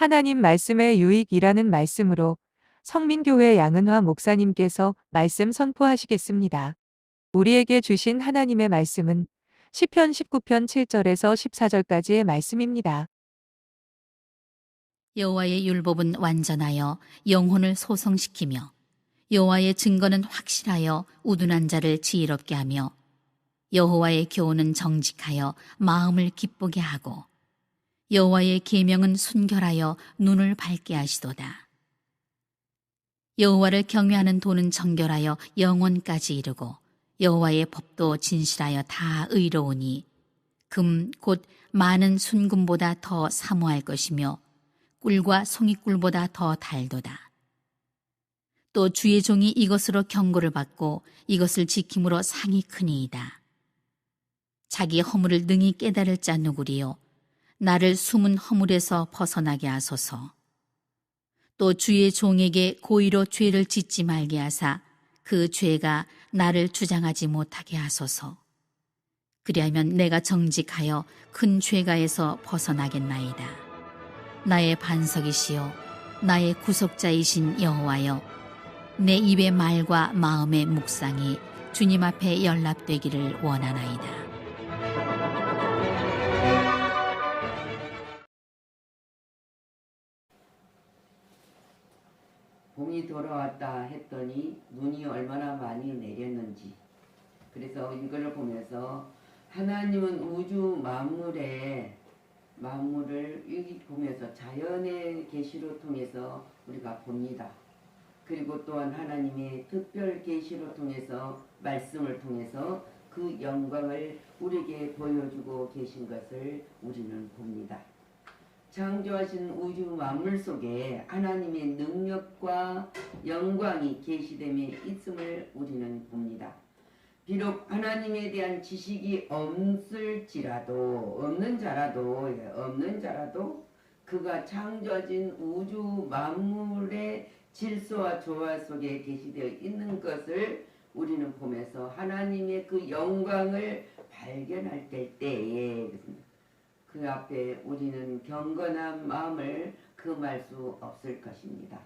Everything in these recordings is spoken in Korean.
하나님 말씀의 유익이라는 말씀으로 성민교회 양은화 목사님께서 말씀 선포하시겠습니다. 우리에게 주신 하나님의 말씀은 시편 19편 7절에서 14절까지의 말씀입니다. 여호와의 율법은 완전하여 영혼을 소성시키며 여호와의 증거는 확실하여 우둔한 자를 지혜롭게 하며 여호와의 교훈은 정직하여 마음을 기쁘게 하고 여호와의 계명은 순결하여 눈을 밝게 하시도다. 여호와를 경외하는 도는 정결하여 영원까지 이르고 여호와의 법도 진실하여 다 의로우니 금 곧 많은 순금보다 더 사모할 것이며 꿀과 송이꿀보다 더 달도다. 또 주의 종이 이것으로 경고를 받고 이것을 지킴으로 상이 크니이다. 자기 허물을 능히 깨달을 자 누구리요 나를 숨은 허물에서 벗어나게 하소서. 또 주의 종에게 고의로 죄를 짓지 말게 하사 그 죄가 나를 주장하지 못하게 하소서. 그리하면 내가 정직하여 큰 죄가에서 벗어나겠나이다. 나의 반석이시요 나의 구속자이신 여호와여, 내 입의 말과 마음의 묵상이 주님 앞에 연락되기를 원하나이다. 봄이 돌아왔다 했더니 눈이 얼마나 많이 내렸는지. 그래서 이걸 보면서 하나님은 우주 만물을 여기 보면서 자연의 계시로 통해서 우리가 봅니다. 그리고 또한 하나님의 특별 계시로 통해서 말씀을 통해서 그 영광을 우리에게 보여주고 계신 것을 우리는 봅니다. 창조하신 우주 만물 속에 하나님의 능력과 영광이 계시됨에 있음을 우리는 봅니다. 비록 하나님에 대한 지식이 없는 자라도 그가 창조하신 우주 만물의 질서와 조화 속에 계시되어 있는 것을 우리는 보면서 하나님의 그 영광을 발견할 때에 그 앞에 우리는 경건한 마음을 금할 수 없을 것입니다.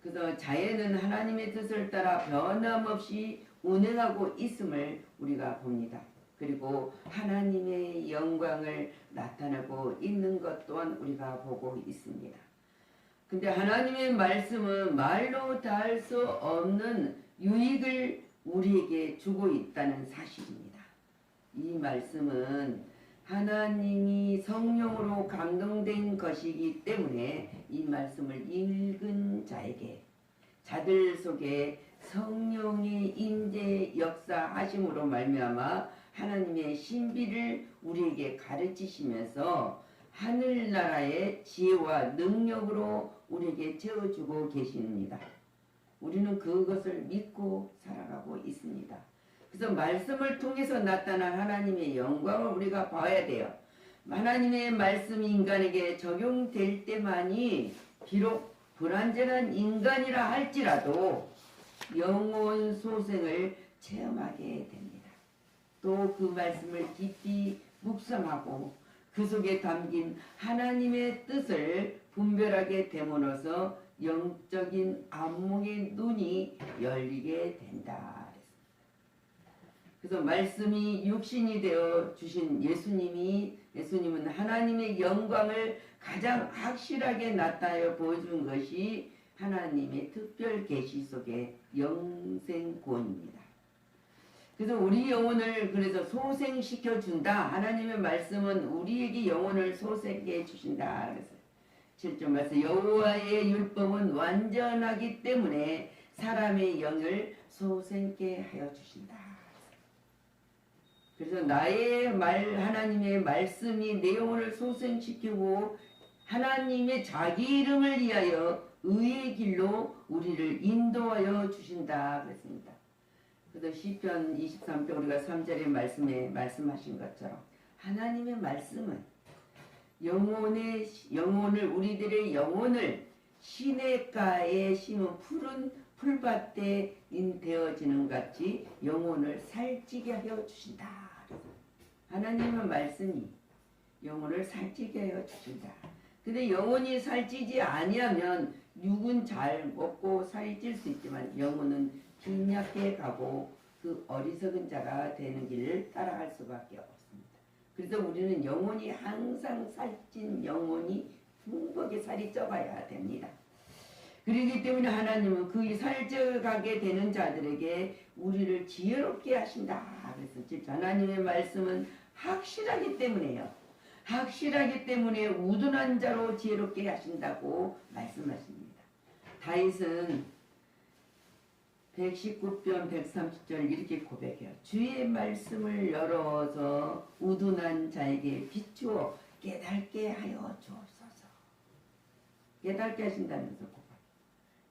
그래서 자연은 하나님의 뜻을 따라 변함없이 운행하고 있음을 우리가 봅니다. 그리고 하나님의 영광을 나타내고 있는 것 또한 우리가 보고 있습니다. 근데 하나님의 말씀은 말로 닿을 수 없는 유익을 우리에게 주고 있다는 사실입니다. 이 말씀은 하나님이 성령으로 감동된 것이기 때문에 이 말씀을 읽은 자들 속에 성령의 임재 역사하심으로 말미암아 하나님의 신비를 우리에게 가르치시면서 하늘나라의 지혜와 능력으로 우리에게 채워주고 계십니다. 우리는 그것을 믿고 살아가고 있습니다. 그래서 말씀을 통해서 나타난 하나님의 영광을 우리가 봐야 돼요. 하나님의 말씀이 인간에게 적용될 때만이 비록 불완전한 인간이라 할지라도 영원 소생을 체험하게 됩니다. 또 그 말씀을 깊이 묵상하고 그 속에 담긴 하나님의 뜻을 분별하게 됨으로써 영적인 안목의 눈이 열리게 된다. 그래서 말씀이 육신이 되어 주신 예수님은 하나님의 영광을 가장 확실하게 나타내 보여준 것이 하나님의 특별 계시 속의 영생권입니다. 그래서 우리 영혼을 그래서 소생시켜 준다. 하나님의 말씀은 우리에게 영혼을 소생해 주신다. 그래서 7절 말씀 여호와의 율법은 완전하기 때문에 사람의 영을 소생케 하여 주신다. 그래서 하나님의 말씀이 내 영혼을 소생시키고 하나님의 자기 이름을 위하여 의의 길로 우리를 인도하여 주신다 그랬습니다. 그래서 시편 23편 우리가 3절의 말씀에 말씀하신 것처럼 하나님의 말씀은 우리들의 영혼을 시냇가에 심은 푸른 풀밭에 되어지는 같이 영혼을 살찌게 하여 주신다. 하나님의 말씀이 영혼을 살찌게 하여 주신다. 근데 영혼이 살찌지 아니하면 육은 잘 먹고 살이 찔 수 있지만 영혼은 빈약해 가고 그 어리석은 자가 되는 길을 따라갈 수밖에 없습니다. 그래서 우리는 영혼이 항상 살찐 영혼이 풍부하게 살이 쪄가야 됩니다. 그렇기 때문에 하나님은 그 살쪄가게 되는 자들에게 우리를 지혜롭게 하신다. 그래서 즉 하나님의 말씀은 확실하기 때문에요. 확실하기 때문에 우둔한 자로 지혜롭게 하신다고 말씀하십니다. 다윗은 119편 130절 이렇게 고백해요. 주의 말씀을 열어서 우둔한 자에게 비추어 깨닫게 하여 주옵소서. 깨닫게 하신다면서 고백.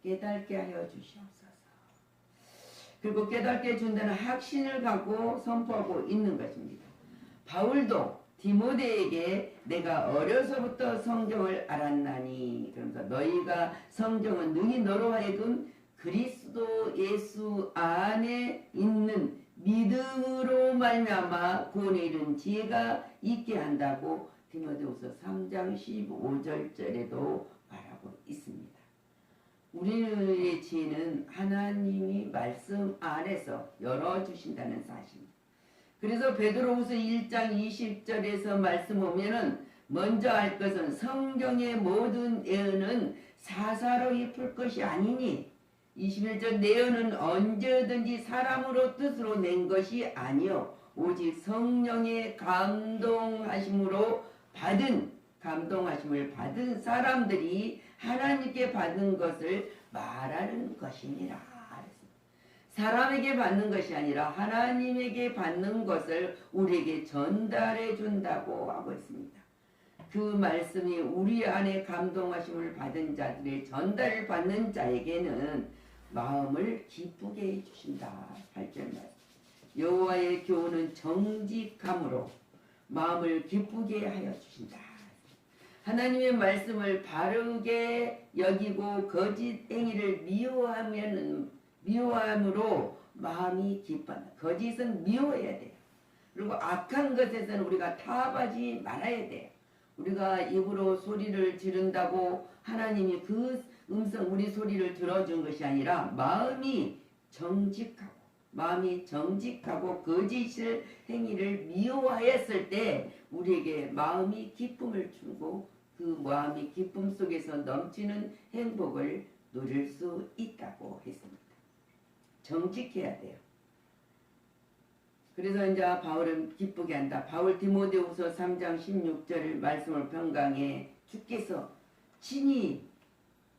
깨닫게 하여 주시옵소서. 그리고 깨닫게 준다는 확신을 갖고 선포하고 있는 것입니다. 바울도 디모데에게 내가 어려서부터 성경을 알았나니, 그러면서 너희가 성경은 능히 너로 하여금 그리스도 예수 안에 있는 믿음으로 말미암아 구원에 이른 지혜가 있게 한다고 디모데후서 3장 15절절에도 말하고 있습니다. 우리의 지혜는 하나님이 말씀 안에서 열어주신다는 사실입니다. 그래서 베드로후서 1장 20절에서 말씀 보면은 먼저 알 것은 성경의 모든 예언은 사사로이 풀 것이 아니니 21절 내언은 언제든지 사람으로 뜻으로 낸 것이 아니요 오직 성령의 감동하심을 받은 사람들이 하나님께 받은 것을 말하는 것이니라. 사람에게 받는 것이 아니라 하나님에게 받는 것을 우리에게 전달해 준다고 하고 있습니다. 그 말씀이 우리 안에 감동하심을 받은 자들의 전달을 받는 자에게는 마음을 기쁘게 해주신다. 8절 말씀. 여호와의 교훈은 정직함으로 마음을 기쁘게 하여 주신다. 하나님의 말씀을 바르게 여기고 거짓 행위를 미워함으로 마음이 기뻐한다. 거짓은 미워해야 돼요. 그리고 악한 것에서는 우리가 타협하지 말아야 돼요. 우리가 입으로 소리를 지른다고 하나님이 그 음성 우리 소리를 들어준 것이 아니라 마음이 정직하고 거짓을 행위를 미워하였을 때 우리에게 마음이 기쁨을 주고 그 마음이 기쁨 속에서 넘치는 행복을 누릴 수 있다고 했습니다. 정직해야 돼요. 그래서 이제 바울은 기쁘게 한다. 바울 디모데후서 3장 16절 말씀을 평강해 주께서 친히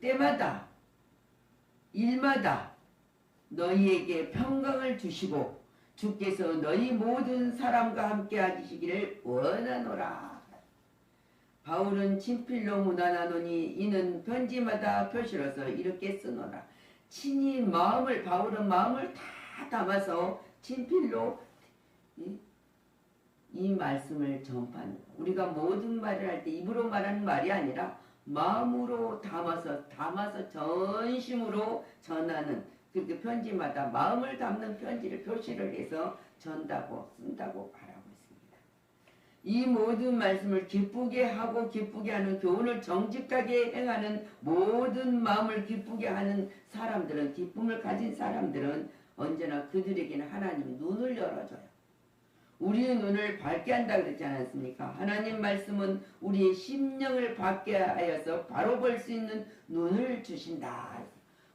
때마다 일마다 너희에게 평강을 주시고 주께서 너희 모든 사람과 함께 하시기를 원하노라. 바울은 친필로 문안하노니 이는 편지마다 표시로서 이렇게 쓰노라. 친히 바울은 마음을 다 담아서 친필로 이 말씀을 전파하는 거예요. 우리가 모든 말을 할 때 입으로 말하는 말이 아니라 마음으로 담아서 전심으로 전하는 그렇게 편지마다 마음을 담는 편지를 표시를 해서 쓴다고 말하고 있습니다. 이 모든 말씀을 기쁘게 하고 기쁘게 하는 교훈을 정직하게 행하는 모든 마음을 기쁘게 하는 사람들은 기쁨을 가진 사람들은 언제나 그들에게는 하나님이 눈을 열어줘요. 우리의 눈을 밝게 한다 그랬지 않았습니까? 하나님 말씀은 우리의 심령을 밝게 하여서 바로 볼 수 있는 눈을 주신다.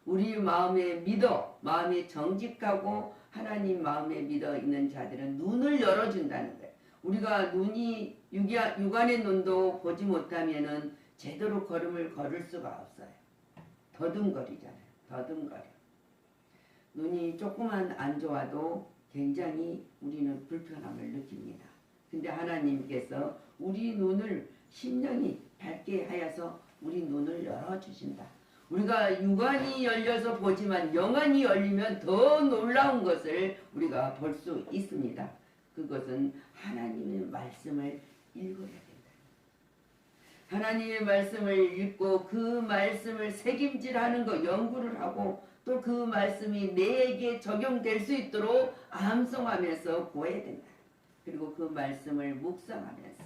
우리 마음이 정직하고 하나님 마음에 믿어 있는 자들은 눈을 열어준다는 거예요. 우리가 눈이 육안의 눈도 보지 못하면은 제대로 걸음을 걸을 수가 없어요. 더듬거리잖아요. 더듬거려. 눈이 조금만 안 좋아도 굉장히 우리는 불편함을 느낍니다. 근데 하나님께서 우리 눈을 심령이 밝게 하여서 우리 눈을 열어주신다. 우리가 육안이 열려서 보지만 영안이 열리면 더 놀라운 것을 우리가 볼 수 있습니다. 그것은 하나님의 말씀을 읽어야 된다. 하나님의 말씀을 읽고 그 말씀을 새김질하는 거 연구를 하고 또 그 말씀이 내게 적용될 수 있도록 암송하면서 구해야 된다. 그리고 그 말씀을 묵상하면서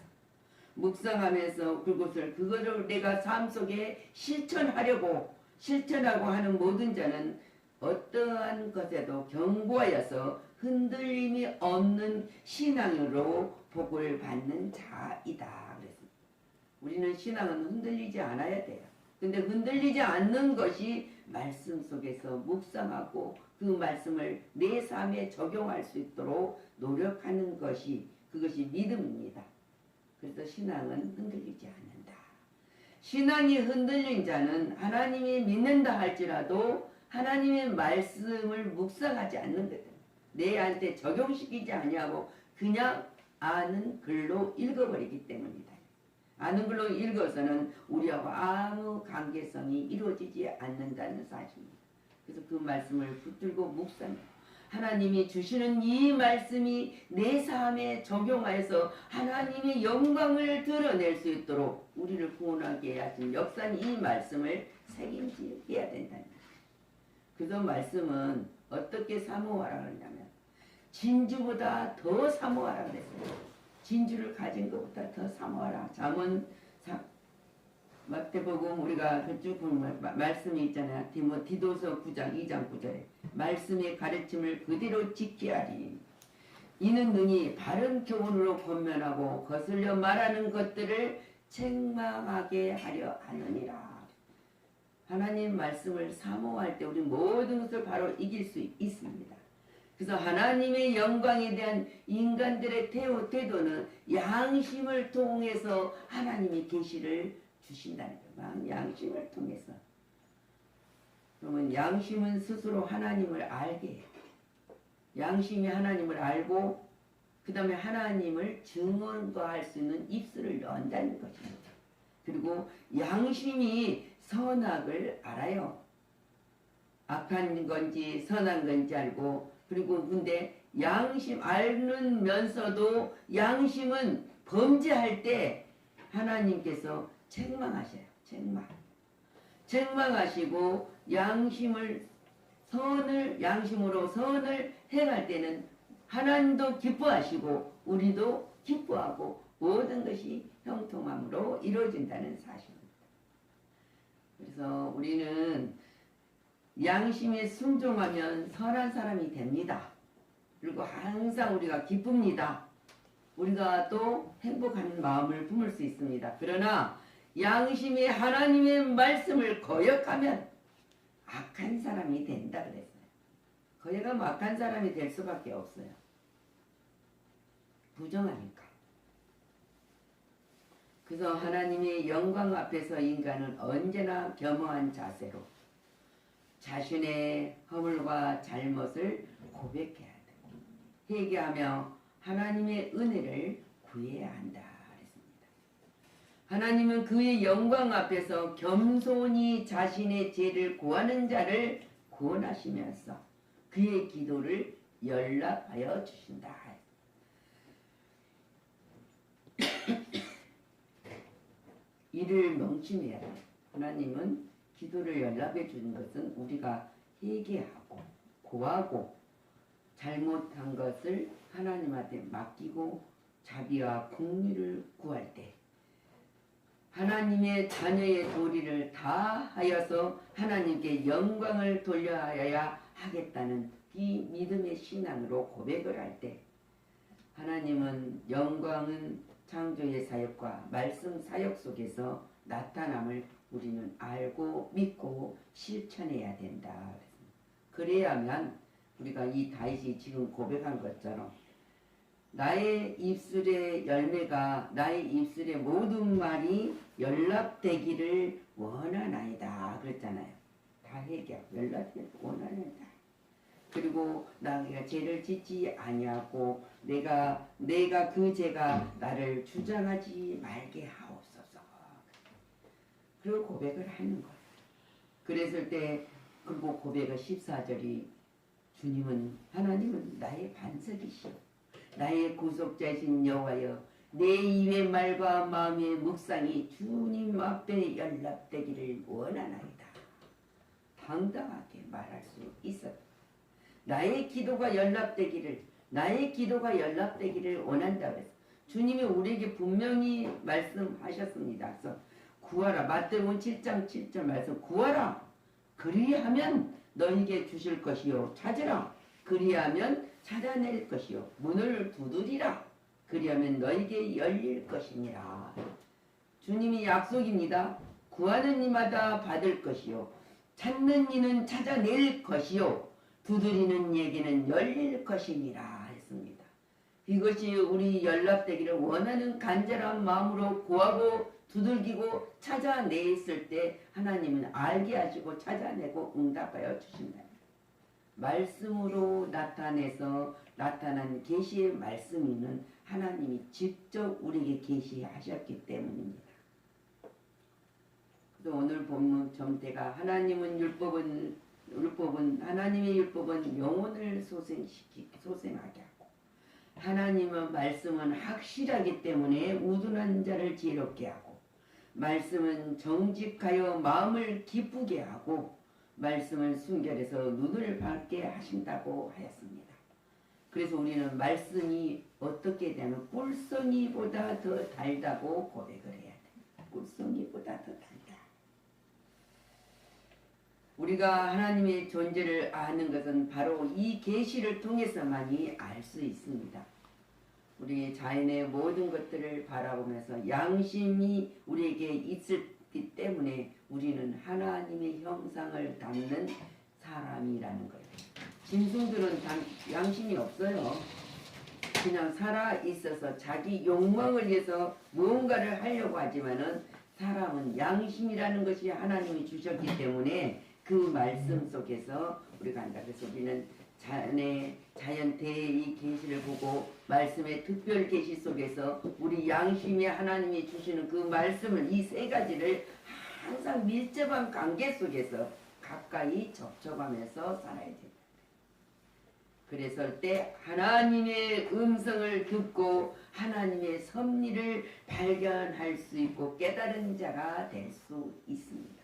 묵상하면서 그거를 내가 삶 속에 실천하고 하는 모든 자는 어떠한 것에도 견고하여서 흔들림이 없는 신앙으로 복을 받는 자이다. 그랬습니다. 우리는 신앙은 흔들리지 않아야 돼요. 근데 흔들리지 않는 것이 말씀 속에서 묵상하고 그 말씀을 내 삶에 적용할 수 있도록 노력하는 것이 그것이 믿음입니다. 그래서 신앙은 흔들리지 않는다. 신앙이 흔들린 자는 하나님이 믿는다 할지라도 하나님의 말씀을 묵상하지 않는 거다. 내한테 적용시키지 아니하고 그냥 아는 글로 읽어버리기 때문이다. 아는 글로 읽어서는 우리하고 아무 관계성이 이루어지지 않는다는 사실입니다. 그래서 그 말씀을 붙들고 묵상해. 하나님이 주시는 이 말씀이 내 삶에 적용하여서 하나님의 영광을 드러낼 수 있도록 우리를 구원하게 하신 역사는 이 말씀을 새김질해야 된다는 거예요. 그래서 말씀은 어떻게 사모하라 그러냐면 진주보다 더 사모하라 그랬어요. 진주를 가진 것보다 더 사모하라. 잠언 마태복음 우리가 쭉 보면 말씀이 있잖아요. 디도서 9장 2장 9절에 말씀의 가르침을 그대로 지켜야 하리. 이는 능히 바른 교훈으로 권면하고 거슬려 말하는 것들을 책망하게 하려 하느니라. 하나님 말씀을 사모할 때 우리 모든 것을 바로 이길 수 있습니다. 그래서 하나님의 영광에 대한 인간들의 태도는 양심을 통해서 하나님이 계시를 주신다는 거예요. 양심을 통해서. 그러면 양심은 스스로 하나님을 알게 해요. 양심이 하나님을 알고 그 다음에 하나님을 증언할 수 있는 입술을 연다는 것입니다. 그리고 양심이 선악을 알아요. 악한 건지 선한 건지 알고 그리고 근데 양심 알면서도 양심은 범죄할 때 하나님께서 책망하셔요. 책망하시고 양심으로 선을 행할 때는 하나님도 기뻐하시고 우리도 기뻐하고 모든 것이 형통함으로 이루어진다는 사실입니다. 그래서 우리는 양심에 순종하면 선한 사람이 됩니다. 그리고 항상 우리가 기쁩니다. 우리가 또 행복한 마음을 품을 수 있습니다. 그러나 양심이 하나님의 말씀을 거역하면 악한 사람이 된다 그랬어요. 거역하면 악한 사람이 될 수밖에 없어요. 부정하니까. 그래서 하나님의 영광 앞에서 인간은 언제나 겸허한 자세로 자신의 허물과 잘못을 고백해야 돼. 회개하며 하나님의 은혜를 구해야 한다 그랬습니다. 하나님은 그의 영광 앞에서 겸손히 자신의 죄를 구하는 자를 구원하시면서 그의 기도를 연락하여 주신다. 이를 명심해야 돼. 하나님은 기도를 연락해 주는 것은 우리가 회개하고 고하고 잘못한 것을 하나님한테 맡기고 자비와 공의를 구할 때 하나님의 자녀의 도리를 다하여서 하나님께 영광을 돌려야 하겠다는 이 믿음의 신앙으로 고백을 할 때 하나님은 영광은 창조의 사역과 말씀 사역 속에서 나타남을 우리는 알고 믿고 실천해야 된다. 그래야만 우리가 이 다윗이 지금 고백한 것처럼 나의 입술의 열매가 나의 입술의 모든 말이 연락되기를 원하나이다 그랬잖아요. 다 회개하고 연락되기를 원하나이다. 그리고 내가 죄를 짓지 아니하고 내가 그 죄가 나를 주장하지 말게 하옵소서. 그리고 고백을 하는 거예요. 그랬을 때 그리고 고백의 14절이 하나님은 나의 반석이시오. 나의 구속자이신 여호와여 내 입의 말과 마음의 묵상이 주님 앞에 연락되기를 원하나이다. 당당하게 말할 수 있었다. 나의 기도가 연락되기를 원한다 그랬어. 주님이 우리에게 분명히 말씀하셨습니다. 그래서 구하라. 마태복음 7장 7절 말씀 구하라. 그리하면 너에게 주실 것이요. 찾으라. 그리하면 찾아낼 것이요. 문을 두드리라. 그리하면 너에게 열릴 것이니라. 주님이 약속입니다. 구하는 이마다 받을 것이요. 찾는 이는 찾아낼 것이요. 두드리는 얘기는 열릴 것이니라 했습니다. 이것이 우리 연락되기를 원하는 간절한 마음으로 구하고 두들기고 찾아냈을 때 하나님은 알게 하시고 찾아내고 응답하여 주신다. 말씀으로 나타내서 나타난 계시의 말씀이는 하나님이 직접 우리에게 계시하셨기 때문입니다. 그래서 오늘 본문 점대가 하나님은 하나님의 율법은 영혼을 소생하게 하고 하나님의 말씀은 확실하기 때문에 우둔한 자를 지혜롭게 하고 말씀은 정직하여 마음을 기쁘게 하고 말씀을 순결해서 눈을 밝게 하신다고 하였습니다. 그래서 우리는 말씀이 어떻게 되면 꿀송이보다 더 달다고 고백을 해야 됩니다. 꿀송이보다 더 달다. 우리가 하나님의 존재를 아는 것은 바로 이 계시를 통해서만이 알 수 있습니다. 우리 자연의 모든 것들을 바라보면서 양심이 우리에게 있기 때문에 우리는 하나님의 형상을 담는 사람이라는 거예요. 짐승들은 양심이 없어요. 그냥 살아 있어서 자기 욕망을 위해서 무언가를 하려고 하지만은 사람은 양심이라는 것이 하나님이 주셨기 때문에 그 말씀 속에서 우리가 한다. 그래서 우리는 자연 대의 계시를 보고 말씀의 특별 계시 속에서 우리 양심에 하나님이 주시는 그 말씀을 이 세 가지를 항상 밀접한 관계 속에서 가까이 접촉하면서 살아야 됩니다. 그랬을 때 하나님의 음성을 듣고 하나님의 섭리를 발견할 수 있고 깨달은 자가 될 수 있습니다.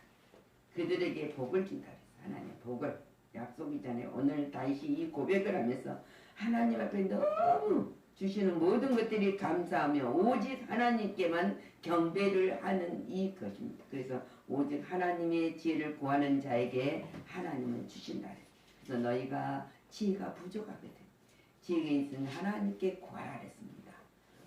그들에게 복을 준다. 하나님의 복을 약속이잖아요. 오늘 다시 이 고백을 하면서 하나님 앞에 너무 주시는 모든 것들이 감사하며 오직 하나님께만 경배를 하는 이 것입니다. 그래서 오직 하나님의 지혜를 구하는 자에게 하나님은 주신다. 그래서 너희가 지혜가 부족하거든. 지혜가 있으니 하나님께 구하라 그랬습니다.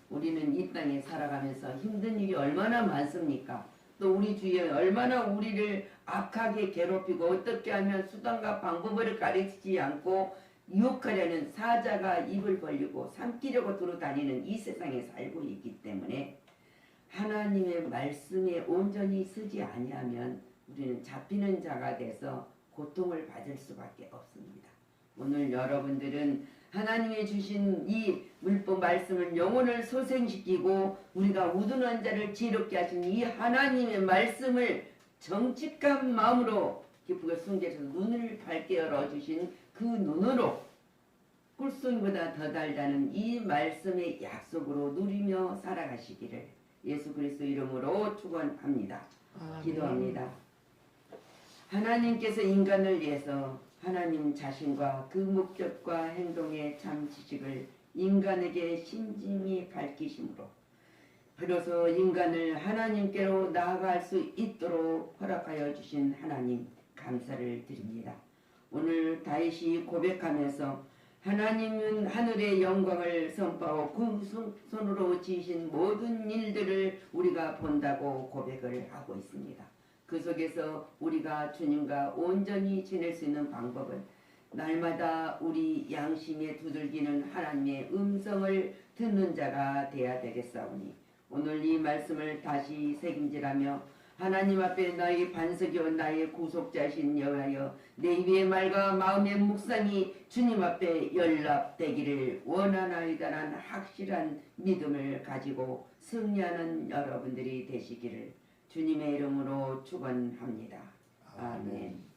우리는 이 땅에 살아가면서 힘든 일이 얼마나 많습니까? 또 우리 주위에 얼마나 우리를 악하게 괴롭히고 어떻게 하면 수단과 방법을 가르치지 않고 유혹하려는 사자가 입을 벌리고 삼키려고 돌아다니는 이 세상에 살고 있기 때문에 하나님의 말씀에 온전히 쓰지 아니하면 우리는 잡히는 자가 돼서 고통을 받을 수밖에 없습니다. 오늘 여러분들은 하나님이 주신 이 율법 말씀을 영혼을 소생시키고 우리가 우둔한 자를 지혜롭게 하신 이 하나님의 말씀을 정직한 마음으로 기쁘게 순결해서 눈을 밝게 열어주신 그 눈으로 꿀송이보다 더 달다는 이 말씀의 약속으로 누리며 살아가시기를 예수 그리스도 이름으로 축원합니다. 기도합니다. 하나님께서 인간을 위해서 하나님 자신과 그 목적과 행동의 참 지식을 인간에게 신중히 밝히심으로 비로소 인간을 하나님께로 나아갈 수 있도록 허락하여 주신 하나님 감사를 드립니다. 오늘 다시 고백하면서 하나님은 하늘의 영광을 선포하고 그 손으로 지으신 모든 일들을 우리가 본다고 고백을 하고 있습니다. 그 속에서 우리가 주님과 온전히 지낼 수 있는 방법은 날마다 우리 양심에 두들기는 하나님의 음성을 듣는 자가 되어야 되겠사오니 오늘 이 말씀을 다시 새김질하며 하나님 앞에 나의 반석이요 나의 구속자신 여호와여 내 입의 말과 마음의 묵상이 주님 앞에 연락되기를 원하나이다라는 확실한 믿음을 가지고 승리하는 여러분들이 되시기를 주님의 이름으로 축원합니다. 아멘.